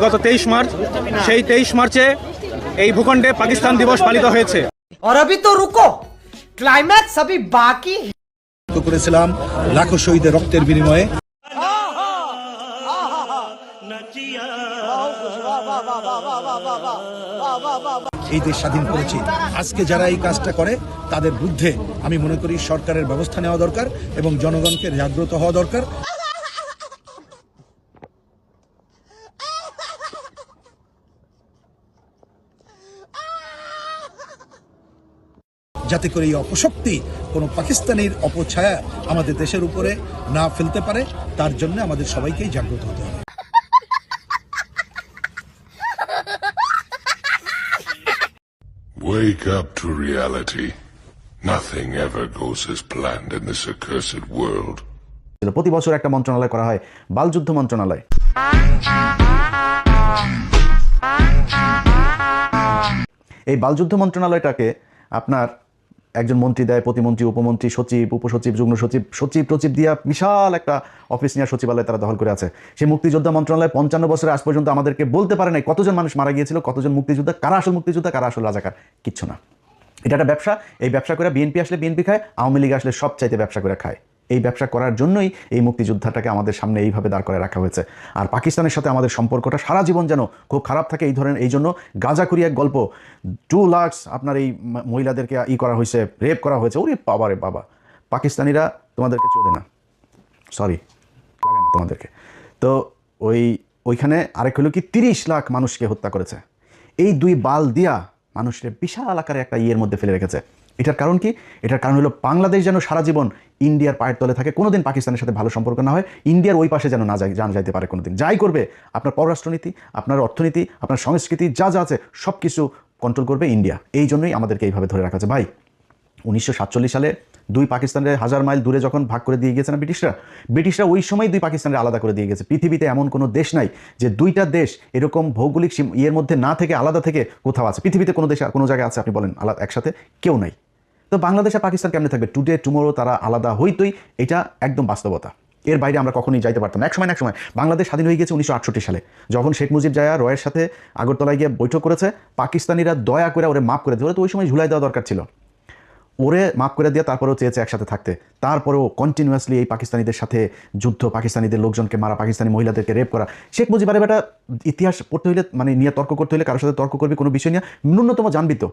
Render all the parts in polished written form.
গত 23 মার্চ সেই 23 মার্চে এই ভূখণ্ডে পাকিস্তান দিবস পালিত হয়েছে। और अभी तो रुको, क्लाइमैक्स अभी बाकी है। করেছিলাম লাখো শহীদের রক্তের বিনিময়ে এই দেশ স্বাধীন করেছি। আজকে যারা এই কাজটা করে তাদের বিরুদ্ধে আমি মনে করি সরকারের ব্যবস্থা নেওয়া দরকার এবং জনগণকে জাগ্রত হওয়া দরকার, যাতে করে এই অপশক্তি কোনো পাকিস্তানের অপছায়া আমাদের দেশের উপরে না ফেলতে পারে। তার জন্য আমাদের সবাইকেই জাগ্রত হতে হবে। Wake up to reality. Nothing ever goes as planned in this accursed world. প্রতি বছর একটা মন্ত্রণালয় করা হয়, বালযুদ্ধ মন্ত্রণালয়। এই বালযুদ্ধ মন্ত্রণালয়টাকে আপনার একজন মন্ত্রী দেয়, প্রতিমন্ত্রী, উপমন্ত্রী, সচিব, উপসচিব, যুগ্ম সচিব, সচিব টচিব দিয়া বিশাল একটা অফিস নিয়ে সচিবালয় তারা দখল করে আছে। সেই মুক্তিযোদ্ধা মন্ত্রণালয় 55 বছরে আজ পর্যন্ত আমাদেরকে বলতে পারে নাই কতজন মানুষ মারা গিয়েছিল, কতজন মুক্তিযোদ্ধা, কারা আসল মুক্তিযোদ্ধা, কারা আসল রাজাকার, কিচ্ছু না। এটা একটা ব্যবসা। এই ব্যবসা করে বিএনপি আসলে বিএনপি খায়, আওয়ামী লীগ আসলে সব চাইতে ব্যবসা করে খায়। এই ব্যবসা করার জন্যই এই মুক্তিযোদ্ধাটাকে আমাদের সামনে এইভাবে দাঁড় করে রাখা হয়েছে। আর পাকিস্তানের সাথে আমাদের সম্পর্কটা সারা জীবন যেন খুব খারাপ থাকে এই ধরনের। এই জন্য গাজাখুরি এক গল্প, 2 লাখ আপনার এই মহিলাদেরকে করা হয়েছে, রেপ করা হয়েছে। ওরে বাবা রে বাবা, পাকিস্তানিরা তোমাদেরকে চোদে না, সরি লাগে না তোমাদেরকে। তো ওইখানে আরেক হলো কি 30 লাখ মানুষকে হত্যা করেছে। এই 2 বাল দিয়া মানুষের বিশাল আকারে একটা মধ্যে ফেলে রেখেছে। এটার কারণ কি? এটার কারণ হলো বাংলাদেশ যেন সারা জীবন ইন্ডিয়ার পায়ের তলে থাকে, কোনোদিন পাকিস্তানের সাথে ভালো সম্পর্ক না হয়, ইন্ডিয়ার ওই পাশে যেন না যাইতে পারে কোনোদিন। যাই করবে, আপনার পররাষ্ট্রনীতি, আপনার অর্থনীতি, আপনার সংস্কৃতি যা যা আছে সব কিছু কন্ট্রোল করবে ইন্ডিয়া। এই জন্যই আমাদেরকে এইভাবে ধরে রাখা আছে। ভাই 1947 সালে 2 পাকিস্তানের 1000 মাইল দূরে যখন ভাগ করে দিয়ে গেছে না ব্রিটিশরা ওই সময় 2 পাকিস্তানের আলাদা করে দিয়ে গেছে। পৃথিবীতে এমন কোনো দেশ নাই যে 2টা দেশ এরকম ভৌগোলিক মধ্যে না থেকে আলাদা থেকে কোথাও আছে। পৃথিবীতে কোনো দেশে কোনো জায়গায় আছে আপনি বলেন আলাদা একসাথে? কেউ নাই। তো বাংলাদেশ আর পাকিস্তান কেমনে থাকবে? টুডে টুমোরো তারা আলাদা হইতই, এটা একদম বাস্তবতা। এর বাইরে আমরা কখনোই যাইতে পারতাম না। এক সময় বাংলাদেশ স্বাধীন হয়ে গেছে 1968 সালে, যখন শেখ মুজিব জায়া রয়ের সাথে আগরতলায় গিয়ে বৈঠক করেছে। পাকিস্তানিরা দয়া করে ওরে মাফ করে দিয়েছে। তো ওই সময় ঝুলাই দেওয়া দরকার ছিল, ওরে মাফ করে দিয়ে তারপরেও চেয়েছে একসাথে থাকতে। তারপরেও কন্টিনিউয়াসলি এই পাকিস্তানিদের সাথে যুদ্ধ, পাকিস্তানিদের লোকজনকে মারা, পাকিস্তানি মহিলাদেরকে রেপ করা। শেখ মুজিব আরে বেটা ইতিহাস পড়তে হইলে মানে নিয়ে তর্ক করতে হইলে কারোর সাথে তর্ক করবি কোনো বিষয় নিয়ে ন্যূনতম জানবি তো।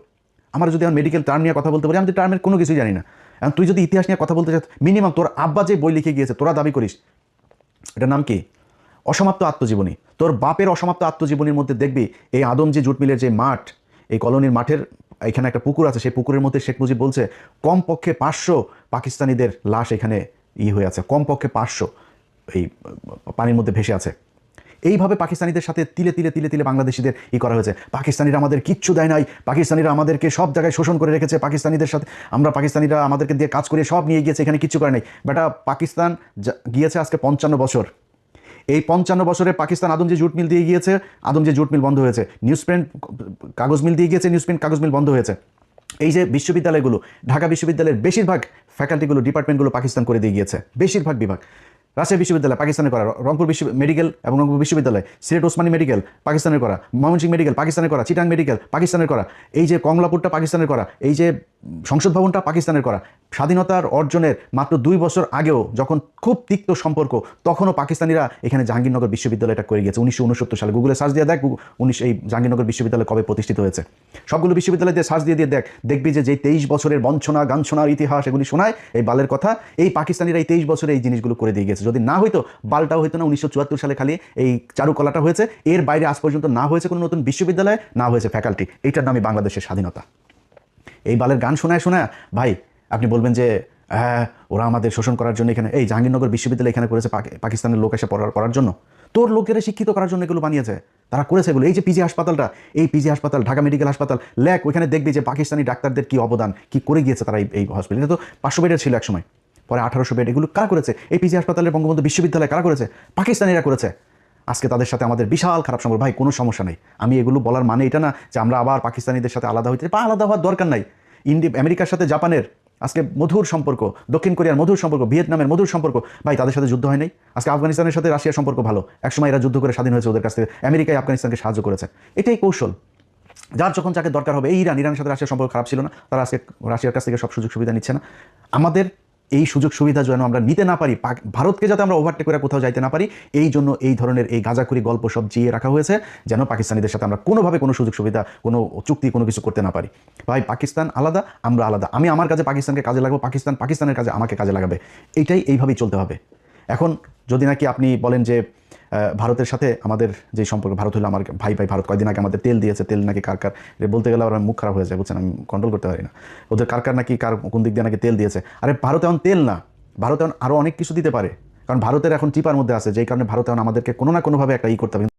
আমার যদি আমার মেডিকেল টার্ম নিয়ে কথা বলতে পারি, আমি তো টার্মের কোনো কিছুই জানি না। এখন তুই যদি ইতিহাস নিয়ে কথা বলতে চাস, মিনিমাম তোর আব্বা যে বই লিখে গিয়েছে তোরা দাবি করিস, এটার নাম কি? অসমাপ্ত আত্মজীবনী। তোর বাপের অসমাপ্ত আত্মজীবনীর মধ্যে দেখবি এই আদমজি জুট মিলের যে মাঠ, এই কলোনির মাঠের এখানে একটা পুকুর আছে, সেই পুকুরের মধ্যে শেখ মুজিব বলছে কমপক্ষে 500 পাকিস্তানিদের লাশ এখানে হয়ে আছে, কমপক্ষে 500 এই পানির মধ্যে ভেসে আছে। এইভাবে পাকিস্তানিদের সাথে তিলে তিলে তিলে তিলে বাংলাদেশিদের করা হয়েছে। পাকিস্তানিরা আমাদের কিচ্ছু দেয় নাই, পাকিস্তানিরা আমাদেরকে সব জায়গায় শোষণ করে রেখেছে, পাকিস্তানিদের সাথে পাকিস্তানিরা আমাদেরকে দিয়ে কাজ করে সব নিয়ে গিয়েছে, এখানে কিচ্ছু করে নাই। বেটা পাকিস্তান গিয়েছে আজকে 55 বছর। এই 55 বছরে পাকিস্তান আদমজি জুট মিল দিয়ে গিয়েছে, আদমজি জুট মিল বন্ধ হয়েছে। নিউজপ্রিন্ট কাগজ মিল দিয়ে গিয়েছে, নিউজপ্রিন্ট কাগজ মিল বন্ধ হয়েছে। এই যে বিশ্ববিদ্যালয়গুলো, ঢাকা বিশ্ববিদ্যালয়ের বেশিরভাগ ফ্যাকাল্টিগুলো, ডিপার্টমেন্টগুলো পাকিস্তান করে দিয়ে গিয়েছে, বেশিরভাগ বিভাগ। রাজশাহী বিশ্ববিদ্যালয় পাকিস্তানের করা, রংপুর মেডিকেল এবং রংপুর বিশ্ববিদ্যালয়, সিলেট ওসমানী মেডিকেল পাকিস্তানের করা, ময়মনসিংহ মেডিকেল পাকিস্তানের করা, চিটাং মেডিকেল পাকিস্তানের করা, এই যে কমলাপুরটা পাকিস্তানের করা, এই যে সংসদ ভবনটা পাকিস্তানের করা। স্বাধীনতার অর্জনের মাত্র 2 বছর আগেও যখন খুব তিক্ত সম্পর্ক, তখনও পাকিস্তানিরা এখানে জাহাঙ্গীরনগর বিশ্ববিদ্যালয়টা করে গিয়েছে 1969 সালে। গুগলে সার্চ দিয়ে দেখ এই জাহাঙ্গীরনগর বিশ্ববিদ্যালয় কবে প্রতিষ্ঠিত হয়েছে। সবগুলো বিশ্ববিদ্যালয় দিয়ে সার্চ দিয়ে দেখবি যে 23 বছরের বঞ্চনা গাঞ্ছনার ইতিহাস এগুলি শোনায়, এই বালের কথা। এই পাকিস্তানিরা এই 23 বছরে এই জিনিসগুলো করে দিয়ে গেছে। যদি না হইতো, বালটাও হইতো না। 1974 সালে খালি এই চারুকলাটা হয়েছে, এর বাইরে আজ পর্যন্ত না হয়েছে কোনো নতুন বিশ্ববিদ্যালয়, না হয়েছে ফ্যাকাল্টি। এইটার নামই বাংলাদেশের স্বাধীনতা। এই বালের গান শোনায় ভাই আপনি বলবেন যে হ্যাঁ ওরা আমাদের শোষণ করার জন্য এখানে এই জাহাঙ্গীরনগর বিশ্ববিদ্যালয় এখানে করেছে পাকিস্তানের লোক এসে পড়ার জন্য, তোর লোকেরা শিক্ষিত করার জন্য এগুলো বানিয়েছে, তারা করেছে এগুলো। এই যে পিজি হাসপাতালটা, এই পিজি হাসপাতাল, ঢাকা মেডিকেল হাসপাতাল, ল্যাক, ওইখানে দেখবি যে পাকিস্তানি ডাক্তারদের কি অবদান, কি করে গিয়েছে তারা এই হসপিটাল। এটা তো 500 বেডের ছিল এক সময়, পরে 1800 বেড। এগুলো কারা করেছে? এই পিজি হাসপাতালের বঙ্গবন্ধু বিশ্ববিদ্যালয় কারা করেছে? পাকিস্তানিরা করেছে। আজকে তাদের সাথে আমাদের বিশাল খারাপ সম্পর্ক। ভাই কোনো সমস্যা নেই, আমি এগুলো বলার মানে এটা না যে আমরা আবার পাকিস্তানিদের সাথে আলাদা হইতে, বা আলাদা হওয়ার দরকার নাই। আমেরিকার সাথে জাপানের আজকে মধুর সম্পর্ক, দক্ষিণ কোরিয়ার মধুর সম্পর্ক, ভিয়েতনামের মধুর সম্পর্ক, ভাই তাদের সাথে যুদ্ধ হয় নাই। আজকে আফগানিস্তানের সাথে রাশিয়ার সম্পর্ক ভালো, একসময় এরা যুদ্ধ করে স্বাধীন হয়েছে ওদের কাছ থেকে, আমেরিকায় আফগানিস্তানকে সাহায্য করেছে। এটাই কৌশল, যার যখন যাকে দরকার হবে। এই ইরানের সাথে রাশিয়ার সম্পর্ক খারাপ ছিল না, তারা আজকে রাশিয়ার কাছ থেকে সব সুযোগ সুবিধা নিচ্ছে না। আমাদের এই সুযোগ সুবিধা যেন আমরা নিতে না পারি, ভারতকে যাতে আমরা ওভারটেক করে কোথাও যাইতে না পারি, এই জন্য এই ধরনের এই গাঁজাখুরি গল্প সব জিয়ে রাখা হয়েছে, যেন পাকিস্তানিদের সাথে আমরা কোনোভাবে কোনো সুযোগ সুবিধা, কোনো চুক্তি, কোনো কিছু করতে না পারি। ভাই পাকিস্তান আলাদা, আমরা আলাদা। আমি আমার কাজে পাকিস্তানকে কাজে লাগাবো, পাকিস্তান পাকিস্তানের কাজে আমাকে কাজে লাগাবে। এইভাবেই চলতে হবে। এখন যদি নাকি আপনি বলেন যে ভারতের সাথে আমাদের যে সম্পর্ক, ভারত হলো আমার ভাই, ভারত কয়দিন আগে আমাদের তেল দিয়েছে, তেল নাকি কার বলতে গেলে আমার মুখ খারাপ হয়ে যায়, বুঝছেন, আমি কন্ট্রোল করতে পারি না। ওদের কার নাকি কোন দিক দিয়ে নাকি তেল দিয়েছে। আরে ভারত এখন তেল না, ভারত এখন আরও অনেক কিছু দিতে পারে, কারণ ভারতের এখন চিপার মধ্যে আছে, যেই কারণে ভারত এখন আমাদেরকে কোনো না কোনোভাবে একটা করতে হবে।